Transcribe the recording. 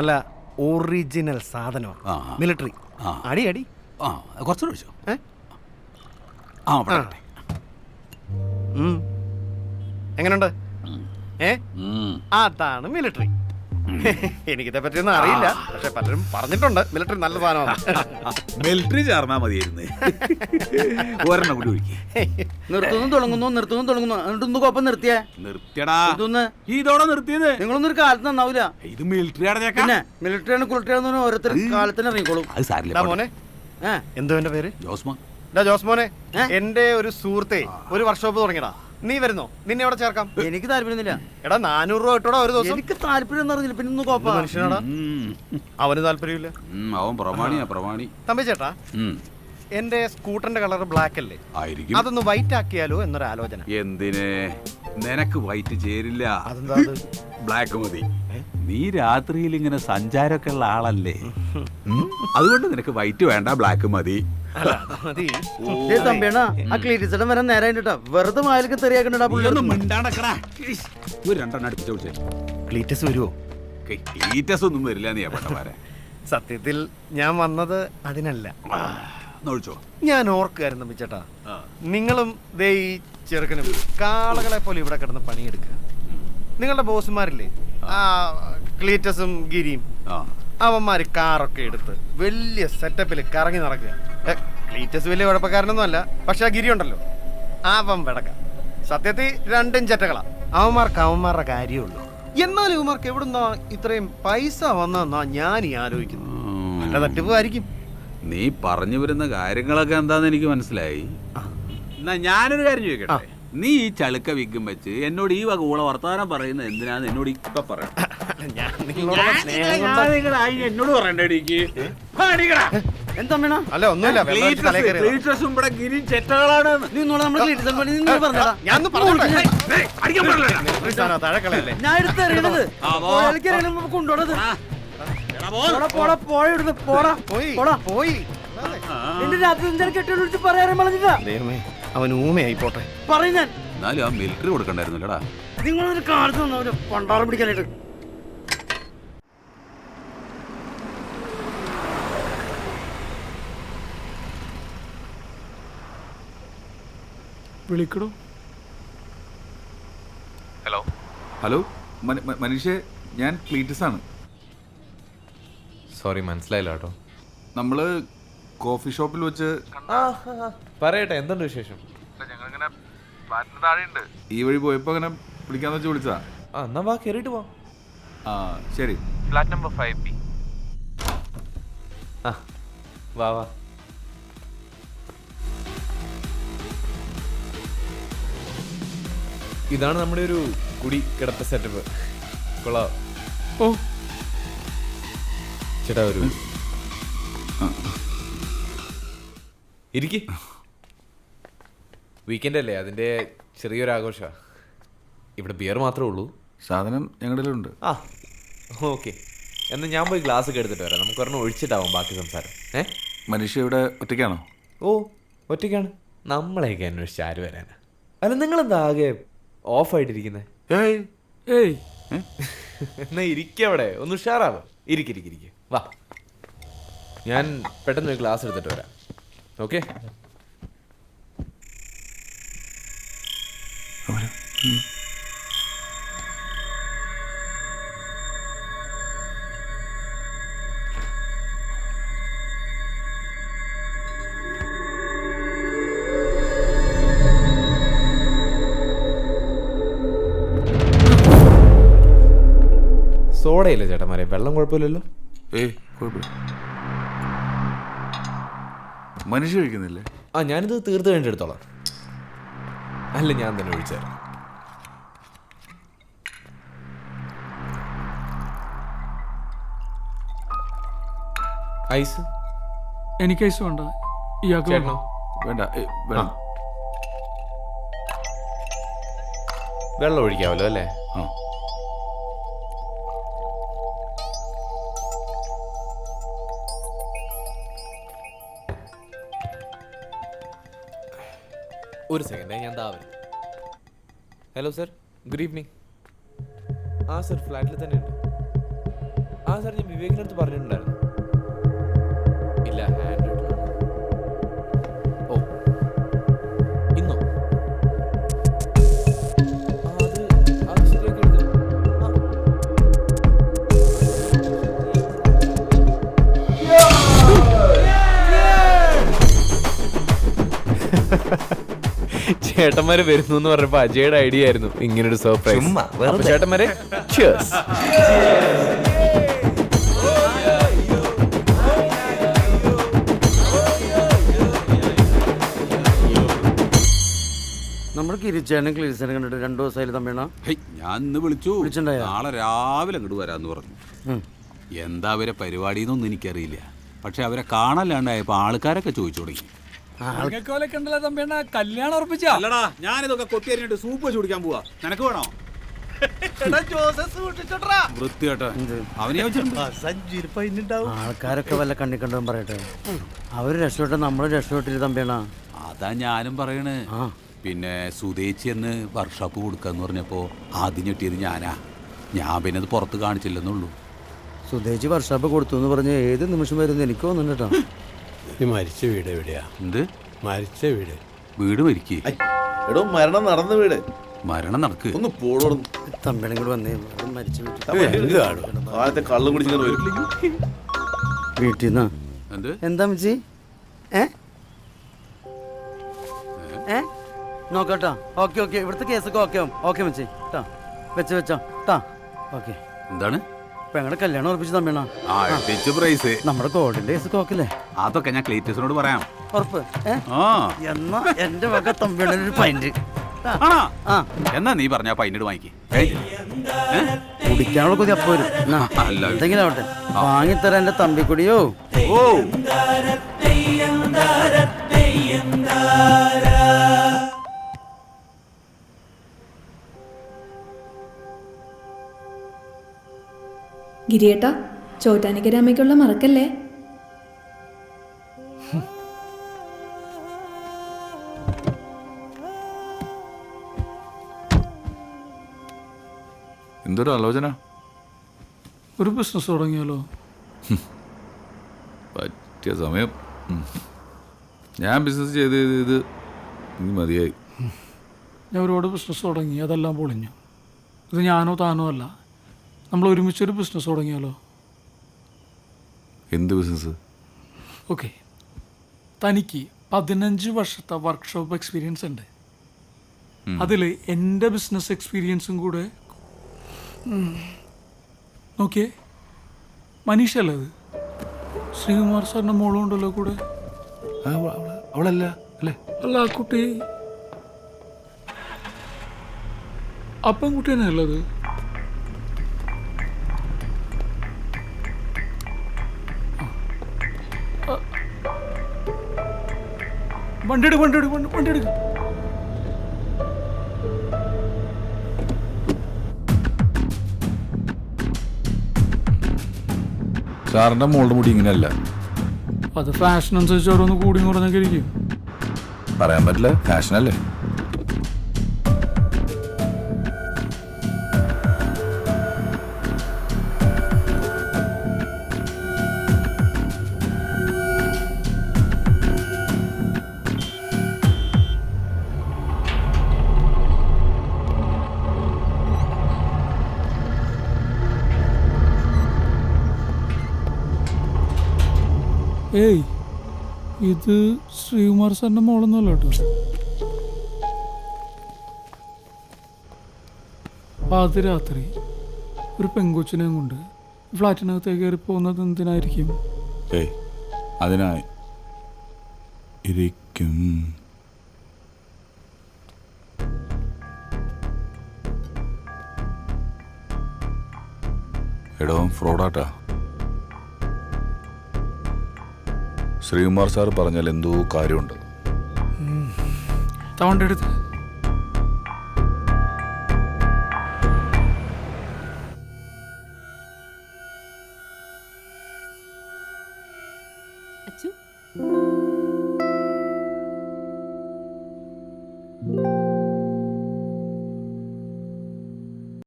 അല്ല ഒറിജിനൽ സാധനമാണ്. മിലിറ്ററി. അടി അടി കുറച്ചുകൂടെ വിളിച്ചോ. എങ്ങനെയുണ്ട്? അതാണ് മിലിറ്ററി. എനിക്കിതെ പറ്റിയൊന്നും അറിയില്ല, പക്ഷെ പലരും പറഞ്ഞിട്ടുണ്ട് മിലിറ്ററി നല്ല സാധനമാണ്. മിലിറ്ററി ചേർന്നാ മതിയായിരുന്നു. ഒരെണ്ണം കൂടി ഒഴിക്കേ. നിർത്തുന്നു കോപ്പം നിർത്തിയേ. നിർത്തിയടാ. ഇതോടെ നിർത്തിയത്. നിങ്ങളൊന്നും ഒരു കാലത്ത് നന്നാവൂല. ഇത് മിലിറ്ററി പിന്നെ മിലിറ്ററിയാണ് കുളിട്ടറിയാന്ന് ഓരോരുത്തർ കാലത്തിന് ഇറങ്ങിക്കോളും. അത് സാരില്ല മോനെ. എന്തോ എന്റെ പേര്? ജോസ്മോൻ. ജോസ്മോനെ, എന്റെ ഒരു സുഹൃത്തെ ഒരു വർക്ക്ഷോപ്പ് തുടങ്ങിയടാ. നീ വരുന്നോ? നിന്നെ അവിടെ ചേർക്കാം. എനിക്ക് താല്പര്യമൊന്നുമില്ല. എടാ 400 രൂപ കിട്ടോടാ ഒരു ദിവസം. എനിക്ക് താല്പര്യം എന്ന് പറഞ്ഞില്ല. പിന്നെ കോപ്പ മനുഷ്യനാടാ. അവന് താല്പര്യമില്ല. അവൻ പ്രമാണി. തമ്പി ചേട്ടാ, എന്റെ സ്കൂട്ടറിന്റെ കളർ ബ്ലാക്ക് അല്ലേ? ആയിരിക്കും. അതൊന്ന് വൈറ്റ് ആക്കിയാലോ എന്നൊരു ആലോചന. എന്തിന്? നിനക്ക് വൈറ്റ് ചേരില്ല. അതെന്താ? ബ്ലാക്ക് മതി. നീ രാത്രിയിൽ ഇങ്ങനെ സഞ്ചാരമൊക്കെ ഉള്ള ആളല്ലേ, അതുകൊണ്ട് നിനക്ക് വൈറ്റ് വേണ്ട, ബ്ലാക്ക് മതി. തമ്പിയണ്ണ ആ ക്ലീറ്റിസിടം വരാൻ നേരായിട്ടാ. വെറുതെ മായലൊക്കെ തെറിയാക്കണ്ടാ. ഒരു രണ്ടെണ്ണം അടുപ്പിച്ച് ക്ലീറ്റസ് വരുവോ? ക്ലീറ്റസ് ഒന്നും വരില്ല. നീ പട്ടമാരെ. സത്യത്തിൽ ഞാൻ വന്നത് അതിനല്ല. ഒഴിച്ചോ. ഞാൻ ഓർക്കായിരുന്നു തമ്പിച്ചേട്ടാ, നിങ്ങളും ദേ ഈ ചെറുക്കനും കാളകളെ പോലെ ഇവിടെ കിടന്ന് പണിയെടുക്കുക. നിങ്ങളുടെ ബോസുമാരില്ലേ, ആ ക്ലീറ്റസും ഗിരിയും, അവന്മാര് കാറൊക്കെ എടുത്ത് വലിയ സെറ്റപ്പിൽ കറങ്ങി നടക്കുക. ക്ലീറ്റസ് വലിയ കുഴപ്പക്കാരനൊന്നും അല്ല, പക്ഷെ ആ ഗിരി ഉണ്ടല്ലോ, അവൻ വെടക്ക. സത്യത്തിൽ രണ്ടും ചെറ്റകളാ. അവന്മാർക്ക് അവന്മാരുടെ കാര്യമുള്ളൂ. എന്നാലും ഇവന്മാർക്ക് എവിടുന്നാ ഇത്രയും പൈസ വന്നെന്നാ ഞാൻ ഈ ആലോചിക്കുന്നു. നല്ല തട്ടിപ്പായിരിക്കും. നീ പറഞ്ഞു വരുന്ന കാര്യങ്ങളൊക്കെ എന്താന്ന് എനിക്ക് മനസ്സിലായി. എന്നാ ഞാനൊരു കാര്യം ചോദിക്കട്ടെ. നീ ഈ ചളുക്ക വിഗ്ഗും വെച്ച് എന്നോട് ഈ വക ഊള വർത്താനം പറയുന്നത് എന്തിനാന്ന് എന്നോട് ഇപ്പൊ പറയാം. എന്നോട് പറയണ്ടേ? അല്ല ഒന്നുമില്ല, അവൻ ഊമയായി പോട്ടെ. എന്നാലും ആ മിലിറ്ററി കൊടുക്കണ്ടായിരുന്നല്ലടാ. നിങ്ങളൊരു കാലത്ത് പണ്ടാളം പിടിക്കാനായിട്ട്. വിളിക്കണോ? ഹലോ മനീഷേ, ഞാൻ ക്ലീറ്റസ് ആണ്. സോറി, മനസ്സിലായില്ല കേട്ടോ. നമ്മള് കോഫി ഷോപ്പിൽ വെച്ച് പറയട്ടെ, എന്തുണ്ട് വിശേഷം? ഈ വഴി പോയപ്പോ അങ്ങനെ വിളിക്കാന്ന് വെച്ച് വിളിച്ചതാ. എന്നാ വാ, കേറിട്ട് പോ. ശരി. Flat number 5B. വാ വാ. ഇതാണ് നമ്മുടെ ഒരു കുടി കിടത്ത സെറ്റപ്പ്. കൊള്ളാം. ഓ ചേട്ടാ, ഒരു ഇരിക്ക്. വീക്കെൻഡ് അല്ലേ, അതിൻ്റെ ചെറിയൊരു ആഘോഷമാണ്. ഇവിടെ ബിയർ മാത്രമേ ഉള്ളൂ. സാധനം ഞങ്ങളുടെ ഉണ്ട്. ഓക്കെ, എന്നാൽ ഞാൻ പോയി ഗ്ലാസ് ഒക്കെ എടുത്തിട്ട് വരാം. നമുക്ക് ഒരെണ്ണം ഒഴിച്ചിട്ടാവും ബാക്കി സംസാരം. മനീഷ ഇവിടെ ഒറ്റയ്ക്കാണോ? ഓ, ഒറ്റയ്ക്കാണ്. നമ്മളെയൊക്കെ അന്വേഷിച്ച് ആര് വരാനാ? അല്ല, നിങ്ങളെന്താ ആകെ ഓഫായിട്ടിരിക്കുന്നത്? എന്നാ ഇരിക്കവിടെ, ഒന്ന് ഉഷാറാവും. ഇരിക്കിരിക്കിരിക്കുക. വാ, ഞാൻ പെട്ടെന്ന് ഒരു ഗ്ലാസ് എടുത്തിട്ട് വരാം. ഓക്കെ. സോഡയില്ല ചേട്ടന്മാരെ, വെള്ളം കുഴപ്പമില്ലല്ലോ. കുഴപ്പമില്ല. മനുഷ്യ കഴിക്കുന്നില്ലേ? ഞാനിത് തീർത്ത് കഴിഞ്ഞിട്ട് എടുത്തോളാം. അല്ല, ഞാൻ തന്നെ ഒഴിച്ചു തരാം. ഐസ്? എനിക്ക് ഐസ് വേണ്ട. ചേട്ടനോ? വേണ്ട. വെള്ളം ഒഴിക്കാമല്ലോ അല്ലേ? ഒരു സെക്കൻഡ്, ഞാൻ വരും. Hello sir, good evening. Sir ഫ്ലാറ്റിൽ തന്നെ ഉണ്ട്. സർ, ഞാൻ വിവേകിന്റെ അടുത്ത് പറഞ്ഞിട്ടുണ്ടായിരുന്നു. ഇല്ല, ഹാൻഡ് റൈറ്റിംഗ്. ഓ, ഇന്നോ? അത് ശരിയാക്കി എടുത്തു. ചേട്ടന്മാര് വരുന്നു എന്ന് പറഞ്ഞപ്പോ അജയുടെ ഐഡിയ ആയിരുന്നു ഇങ്ങനൊരു സർപ്രൈസ്. അപ്പൊ ചേട്ടന്മാരെ cheers. നമ്മൾ കിരിച്ചാനും ക്ലീൻസാനും കണ്ടിട്ട് 2 ദിവസമായാലും തമ്മിണ ഞാൻ ഇന്ന് വിളിച്ചു. വിളിച്ചിട്ടുണ്ടായോ? നാളെ രാവിലെ അങ്ങോട്ട് വരാന്ന് പറഞ്ഞു. എന്താ അവരെ പരിപാടി എന്നൊന്നും എനിക്കറിയില്ല. പക്ഷെ അവരെ കാണാല്ലാണ്ടായപ്പോ ആൾക്കാരൊക്കെ ചോദിച്ചു തുടങ്ങി. കല്യാണം ഉറപ്പിച്ചാ? അല്ലടാ, ഞാനിതൊക്കെ കൊത്തിയരിഞ്ഞിട്ട് സൂപ്പ് വെച്ച് കുടിക്കാൻ പോവാ. നിനക്ക് വേണോ? വൃത്തിയായിട്ട് അവനെ ആൾക്കാരൊക്കെ വല്ല കണ്ണി കണ്ടും പറയട്ടെ. അവര് രക്ഷപ്പെട്ട നമ്മള് രക്ഷപ്പെട്ടില്ല തമ്പിയണ. അതാ ഞാനും പറയണ്. പിന്നെ സുതേച്ചി എന്ന് വർക്ക്ഷോപ്പ് കൊടുക്കാന്ന് പറഞ്ഞപ്പോ ആദ്യം ഞെട്ടിയത് ഞാനാ. ഞാൻ പിന്നെ അത് പുറത്ത് കാണിച്ചില്ലെന്നുള്ളൂ. സുധേജി വർക്ക്ഷോപ്പ് കൊടുത്തു എന്ന് പറഞ്ഞ് ഏത് നിമിഷം വരുന്നു എനിക്ക് തോന്നുന്നു കേട്ടോ. ഈ മരിച്ച വീട് എവിടെയാ? എന്ത് മരിച്ച വീട്? വീട് മരിക്കേ? എടോ, മരണം നടന്ന വീട്. മരണം നടക്ക്. ഒന്ന് പോടോ. തമ്പിളും കൂടെ വന്നേ. മരിച്ച വീട്ടിൽ കാലത്തെ കള്ളും കുടിച്ചിങ്ങനെ വരും. വീട്ടിൽ നിന്നാ? എന്ത്? എന്താ മച്ചി? നോക്കട്ടോ. ഓക്കെ ഓക്കെ, ഇവിടുത്തെ കേസൊക്കെ ഓക്കെ ആവും. ഓക്കെ മച്ചി ട്ടാ, വെച്ചോ ട്ടാ. ഓക്കെ. എന്താണ്? ഇപ്പൊ ഞങ്ങളുടെ കല്യാണം ഉറപ്പിച്ച് തമ്മിണ. പ്രൈസ് നമ്മുടെ കോഡിന്റെ കേസൊക്കെ ഓക്കെ അല്ലേ? അതൊക്കെ ഞാൻ ക്ലീറ്റസിനോട് പറയാം. ഉറപ്പ്? ആ എന്നാ എന്റെ വക തമ്പിയുടെ പൈന്റ് എന്നാ നീ പറഞ്ഞ പൈനട് വാങ്ങിക്കേ. കുടിക്കാനുള്ള കൊതി അപ്പൊ വരും. എന്തെങ്കിലും ആവട്ടെ, വാങ്ങിത്തരാൻ എന്റെ തമ്പിക്കുടിയോ. ഓ, ഗിരിയേട്ടാ, ചോറ്റാനിക്കരാമയ്ക്കുള്ള മറക്കല്ലേ. എന്തൊരു ആലോചന. ഒരു ബിസിനസ് തുടങ്ങിയാലോ? പറ്റിയ സമയം. ഞാൻ ബിസിനസ് ചെയ്ത് ഇത് എനിക്ക് മതിയായി. ഞാൻ ഒരുപാട് ബിസിനസ് തുടങ്ങി, അതെല്ലാം പൊളിഞ്ഞു. ഇത് ഞാനോ താനോ അല്ല, നമ്മൾ ഒരുമിച്ചൊരു ബിസിനസ് തുടങ്ങിയാലോ? എന്ത് ബിസിനസ്? ഓക്കെ, തനിക്ക് 15 വർഷത്തെ വർക്ക്ഷോപ്പ് എക്സ്പീരിയൻസ് ഉണ്ട്. അതിൽ എൻ്റെ ബിസിനസ് എക്സ്പീരിയൻസും കൂടെ നോക്കിയേ. മനീഷ അല്ലേ അത്? ശ്രീകുമാർ സാറിൻ്റെ മോളും ഉണ്ടല്ലോ കൂടെ. അവളല്ല അല്ലേ? അല്ല, ആ കുട്ടി അപ്പം കുട്ടി തന്നെ അല്ലത്? വണ്ടി എടുക്ക. സാറിന്റെ മോളുടെ മുടി ഇങ്ങനെയല്ല. അത് ഫാഷൻ അനുസരിച്ച് ഓരോന്ന് കൂടി കുറഞ്ഞൊക്കെ ഇരിക്കും. പറയാൻ പറ്റില്ല, ഫാഷനല്ലേ. ഏയ്, ഇത് ശ്രീകുമാർ സാറിൻ്റെ മോളൊന്നുമല്ല കേട്ടോ. പാതിരാത്രി ഒരു പെങ്കൊച്ചിനെയും കൊണ്ട് ഫ്ലാറ്റിനകത്തേക്ക് കയറി പോകുന്നത് എന്തിനായിരിക്കും? ഏയ്, അതിനായി ഇരിക്കും. എടോ, ഫ്രോഡാട്ടാ. ശ്രീകുമാർ സാർ പറഞ്ഞാൽ എന്തോ കാര്യമുണ്ട്. തവണ്ട എടുത്ത്